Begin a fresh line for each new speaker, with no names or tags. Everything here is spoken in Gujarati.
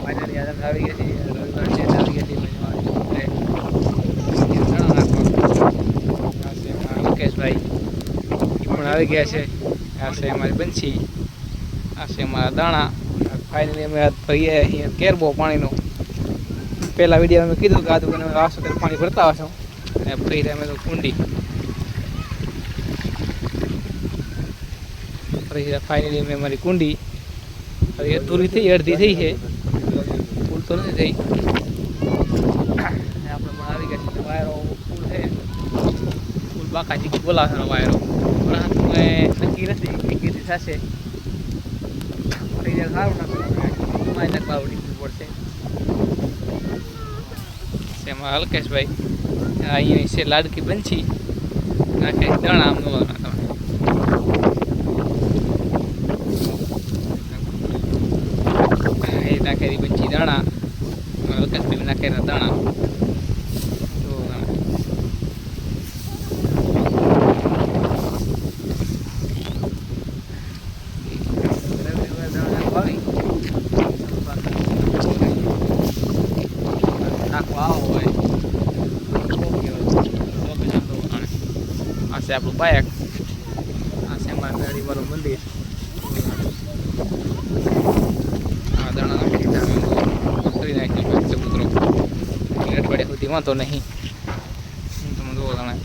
ફાઇનલી આવી ગયા છીએ રવિવાર છે આવી ગયા છીએ મુકેશભાઈ પણ આવી ગયા છે. આ છે અમારી બંછી, આ છે અમારા દાણા. ફાઇનલી અમે ભરીએ અહીંયા કેરબો પાણીનો. પહેલાં વિડીયો અમે કીધું કે આ દુકાને આવશો ત્યારે પાણી ભરતા આવશો અને ફરી અમે તો કુંડી ફરી ફાઇનલી અમે અમારી કુંડી હવે અધૂરી થઈ અડધી થઈ છે, ફૂલ તો નથી થઈ. આપણે પણ આવી ગયા છે વાયરો ફૂલ છે, ફૂલ બાકાજી બોલાવવાનો વાયરો પણ નક્કી નથી કે કીધી થશે. ફરી સારું ના નકલાવડી પડશે. એમાં અલ્કેશભાઈ અહીંયા છે લાડકી બંછી નાખે દાણા આમ નવાના તમે એ નાખેલી બંછી દાણા, અલ્કેશભાઈ નાખેલા દાણા. નાખવા આવો હોય આ છે આપણું બાયક, આ છે અમારા ગાડીવાળું મંદિર. આ દાણા નાખી દીધા અમે કરી નાખ્યું ચબૂતરો અઠવાડિયા સુધી વાંધો નહીં. તમે જુઓ દાણા